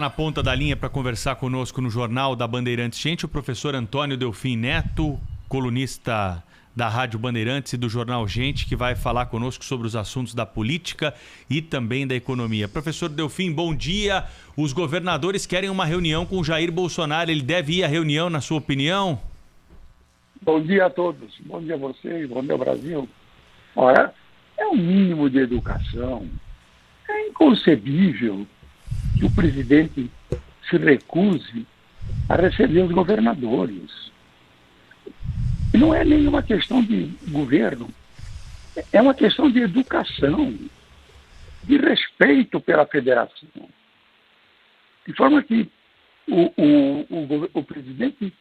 Na ponta da linha para conversar conosco no Jornal da Bandeirantes Gente, o professor Antônio Delfim Neto, colunista da Rádio Bandeirantes e do Jornal Gente, que vai falar conosco sobre os assuntos da política e também da economia. Professor Delfim, bom dia. Os governadores querem uma reunião com o Jair Bolsonaro. Ele deve ir à reunião, na sua opinião? Bom dia a todos. Bom dia a vocês. Bom dia ao Brasil. Ora, é um mínimo de educação. É inconcebível que o presidente se recuse a receber os governadores. E não é nenhuma questão de governo, é uma questão de educação, de respeito pela federação. De forma que o presidente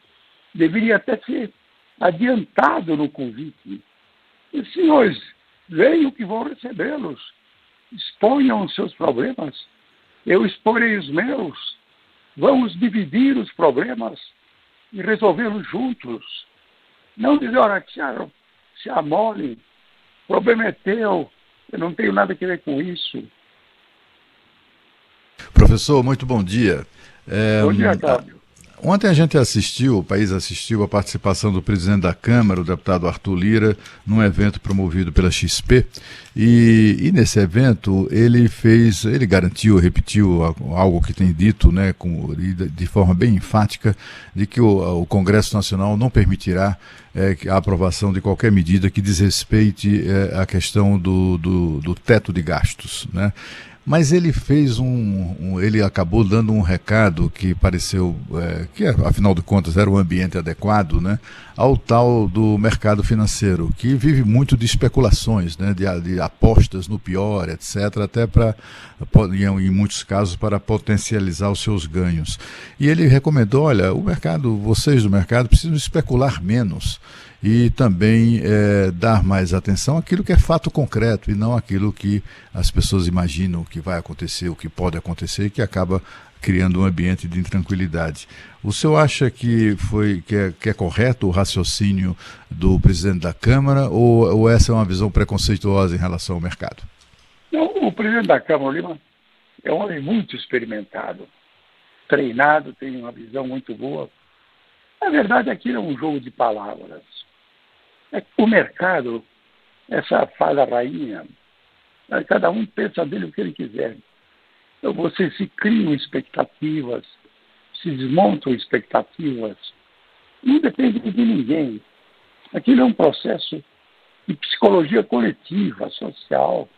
deveria até ser adiantado no convite. E, senhores, venham que vão recebê-los, exponham os seus problemas, eu exporei os meus, vamos dividir os problemas e resolvê-los juntos. Não dizer, olha, se amole, o problema é teu, eu não tenho nada a ver com isso. Professor, muito bom dia. Bom dia, Cláudio. Ontem a gente assistiu, o país assistiu a participação do presidente da Câmara, o deputado Arthur Lira, num evento promovido pela XP, e nesse evento ele garantiu, repetiu algo que tem dito, né, de forma bem enfática, de que o Congresso Nacional não permitirá a aprovação de qualquer medida que desrespeite a questão do teto de gastos, né? Mas ele fez ele acabou dando um recado que pareceu, que afinal de contas era o ambiente adequado, né, ao tal do mercado financeiro, que vive muito de especulações, né, de apostas no pior, etc., até em muitos casos, para potencializar os seus ganhos. E ele recomendou, olha, vocês do mercado precisam especular menos e também dar mais atenção àquilo que é fato concreto e não àquilo que as pessoas imaginam que vai acontecer, o que pode acontecer e que acaba criando um ambiente de intranquilidade. O senhor acha que é correto o raciocínio do presidente da Câmara ou essa é uma visão preconceituosa em relação ao mercado? Não, o presidente da Câmara, Lima, é um homem muito experimentado, treinado, tem uma visão muito boa. Na verdade, aquilo é um jogo de palavras. O mercado, essa fala rainha, cada um pensa dele o que ele quiser. Então, você se criam expectativas, se desmontam expectativas, não depende de ninguém. Aquilo é um processo de psicologia coletiva, social,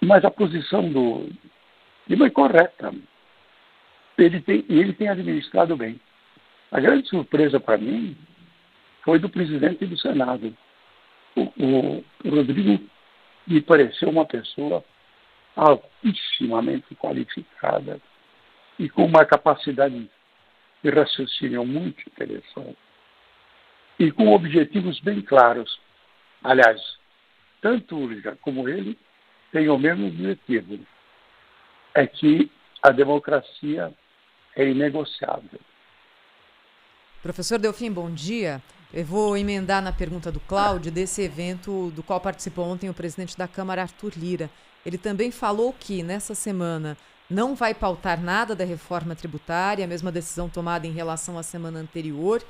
mas a posição do Lima é correta. Ele tem administrado bem. A grande surpresa para mim foi do presidente do Senado. O Rodrigo me pareceu uma pessoa altissimamente qualificada e com uma capacidade de raciocínio muito interessante e com objetivos bem claros. Aliás, tanto o Lira como ele têm o mesmo objetivo, é que a democracia é inegociável. Professor Delfim, bom dia. Eu vou emendar na pergunta do Cláudio desse evento do qual participou ontem o presidente da Câmara, Arthur Lira. Ele também falou que nessa semana não vai pautar nada da reforma tributária, a mesma decisão tomada em relação à semana anterior,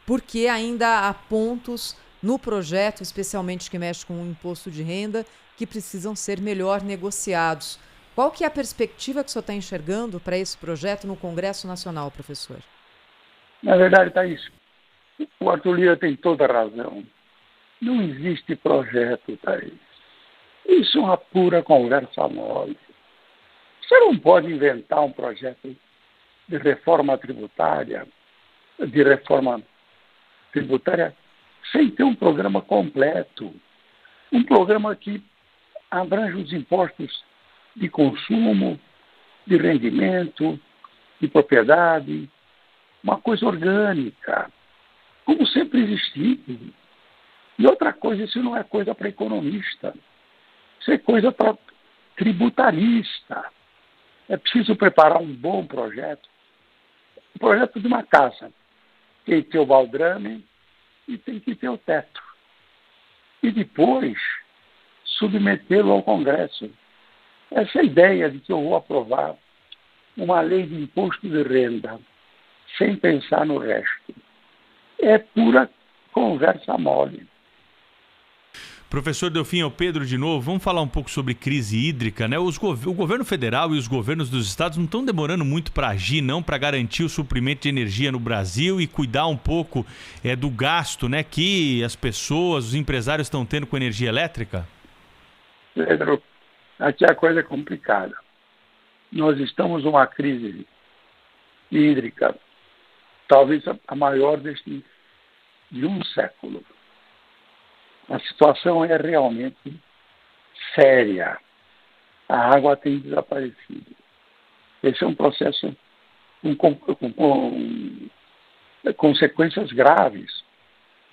porque ainda há pontos no projeto, especialmente que mexe com o imposto de renda, que precisam ser melhor negociados. Qual que é a perspectiva que o senhor está enxergando para esse projeto no Congresso Nacional, professor? Na verdade, Thaís, o Arthur Lira tem toda a razão. Não existe projeto, Thaís. Isso é uma pura conversa mole. Você não pode inventar um projeto de reforma tributária sem ter um programa completo. Um programa que abrange os impostos de consumo, de rendimento, de propriedade, uma coisa orgânica, como sempre existiu. E outra coisa, isso não é coisa para economista, isso é coisa para tributarista. É preciso preparar um bom projeto, um projeto de uma casa. Tem que ter o baldrame e tem que ter o teto. E depois submetê-lo ao Congresso. Essa ideia de que eu vou aprovar uma lei de imposto de renda sem pensar no resto. É pura conversa mole. Professor Delfim, é o Pedro de novo. Vamos falar um pouco sobre crise hídrica, né? O governo federal e os governos dos estados não estão demorando muito para agir, não, para garantir o suprimento de energia no Brasil e cuidar um pouco do gasto, né, que as pessoas, os empresários estão tendo com energia elétrica? Pedro, aqui a coisa é complicada. Nós estamos numa crise hídrica, talvez a maior de um século. A situação é realmente séria. A água tem desaparecido. Esse é um processo com consequências graves.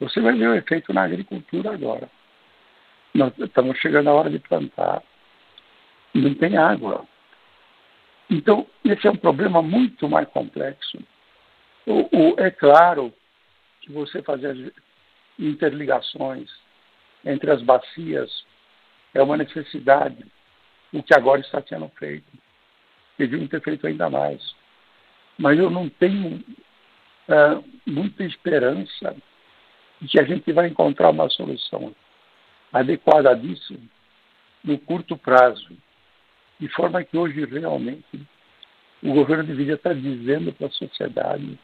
Você vai ver o efeito na agricultura agora. Nós estamos chegando à hora de plantar. Não tem água. Então, esse é um problema muito mais complexo. É claro que você fazer as interligações entre as bacias é uma necessidade, o que agora está sendo feito. Deviam ter feito ainda mais. Mas eu não tenho muita esperança de que a gente vai encontrar uma solução adequada disso no curto prazo. De forma que hoje realmente o governo deveria estar dizendo para a sociedade: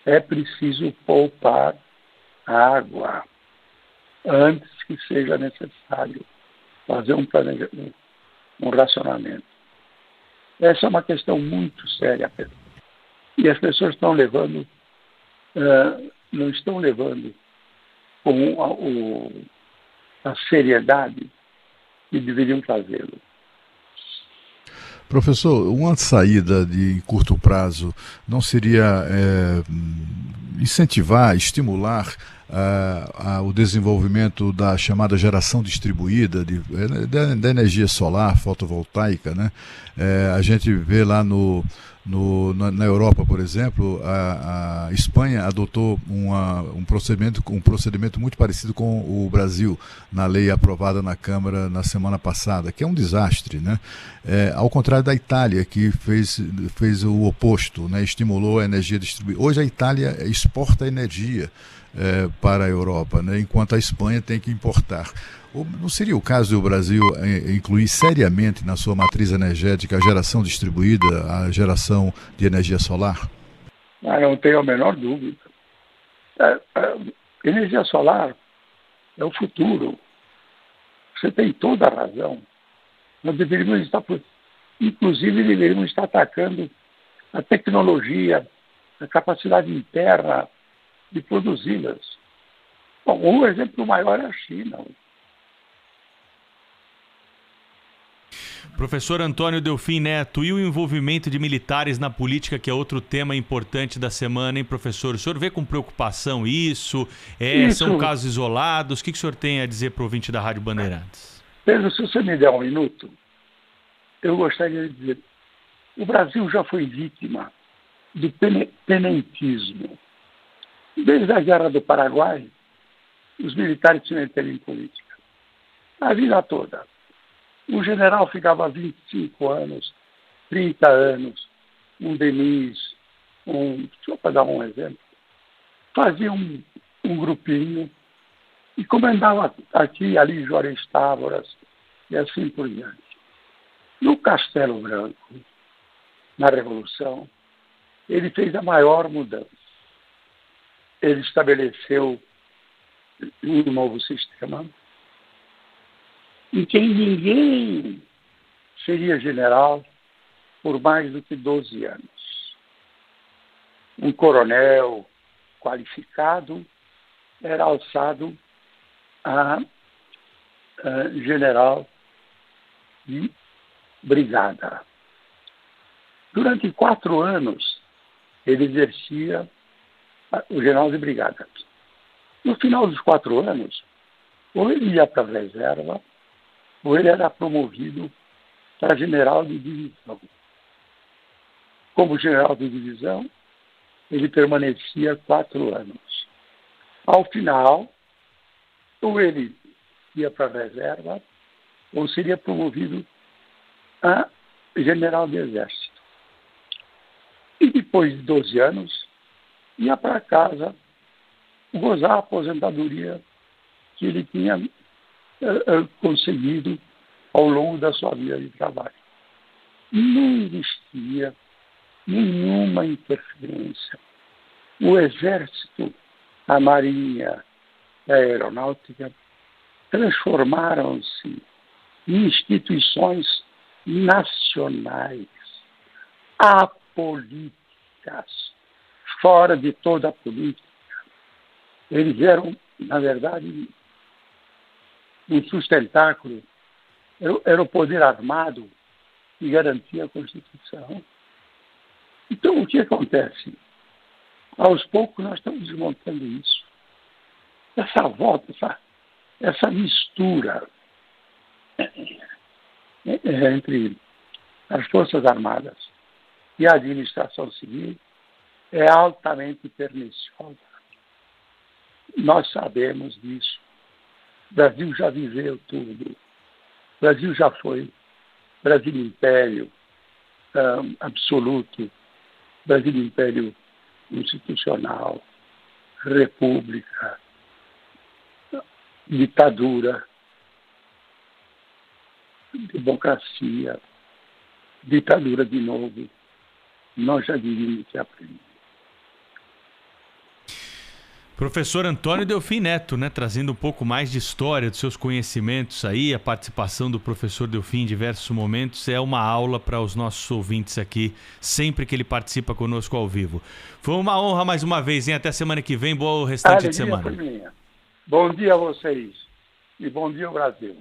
é preciso poupar água antes que seja necessário fazer um racionamento. Essa é uma questão muito séria, Pedro. E as pessoas estão levando, não estão levando com a seriedade que deveriam fazê-lo. Professor, uma saída de curto prazo não seria incentivar, estimular o desenvolvimento da chamada geração distribuída da energia solar, fotovoltaica, né? A gente vê lá na Europa, por exemplo, a Espanha adotou um procedimento muito parecido com o Brasil, na lei aprovada na Câmara na semana passada, que é um desastre, né? Ao contrário da Itália, que fez o oposto, né? Estimulou a energia distribuída. Hoje a Itália exporta energia para a Europa, né? Enquanto a Espanha tem que importar. Não seria o caso do Brasil incluir seriamente na sua matriz energética a geração distribuída, a geração de energia solar? Não tenho a menor dúvida. Energia solar é o futuro. Você tem toda a razão. Nós deveríamos estar atacando a tecnologia, a capacidade interna de produzi-las. Bom, o exemplo maior é a China. Professor Antônio Delfim Neto, e o envolvimento de militares na política, que é outro tema importante da semana, hein, professor? O senhor vê com preocupação isso? São casos isolados? O que o senhor tem a dizer para o ouvinte da Rádio Bandeirantes? Pedro, se você me der um minuto, eu gostaria de dizer: o Brasil já foi vítima do tenentismo. Desde a Guerra do Paraguai, os militares se meteram em política. A vida toda. O general ficava 25 anos, 30 anos, um Denis, deixa eu dar um exemplo, fazia um grupinho e comandava aqui e ali Juarez Távoras e assim por diante. No Castelo Branco, na Revolução, ele fez a maior mudança. Ele estabeleceu um novo sistema em que ninguém seria general por mais do que 12 anos. Um coronel qualificado era alçado a general de brigada. Durante 4 anos, ele exercia o general de brigada. No final dos 4 anos, ou ele ia para a reserva, ou ele era promovido para general de divisão. Como general de divisão, ele permanecia 4 anos. Ao final, ou ele ia para a reserva, ou seria promovido a general de exército. e depois de 12 anos ia para casa gozar a aposentadoria que ele tinha conseguido ao longo da sua vida de trabalho. Não existia nenhuma interferência. O Exército, a Marinha, a Aeronáutica transformaram-se em instituições nacionais, apolíticas, fora de toda a política. Eles eram, na verdade, um sustentáculo. Era o poder armado que garantia a Constituição. Então, o que acontece? Aos poucos, nós estamos desmontando isso. Essa volta, essa mistura entre as Forças Armadas e a administração civil é altamente perniciosa. Nós sabemos disso. O Brasil já viveu tudo. O Brasil já foi Brasil Império absoluto, Brasil Império institucional, república, ditadura, democracia, ditadura de novo. Nós já diríamos que aprendemos. Professor Antônio Delfim Neto, né, trazendo um pouco mais de história dos seus conhecimentos aí, a participação do professor Delfim em diversos momentos é uma aula para os nossos ouvintes aqui, sempre que ele participa conosco ao vivo. Foi uma honra mais uma vez, hein? Até semana que vem, bom restante de semana. Foi minha. Bom dia a vocês e bom dia ao Brasil.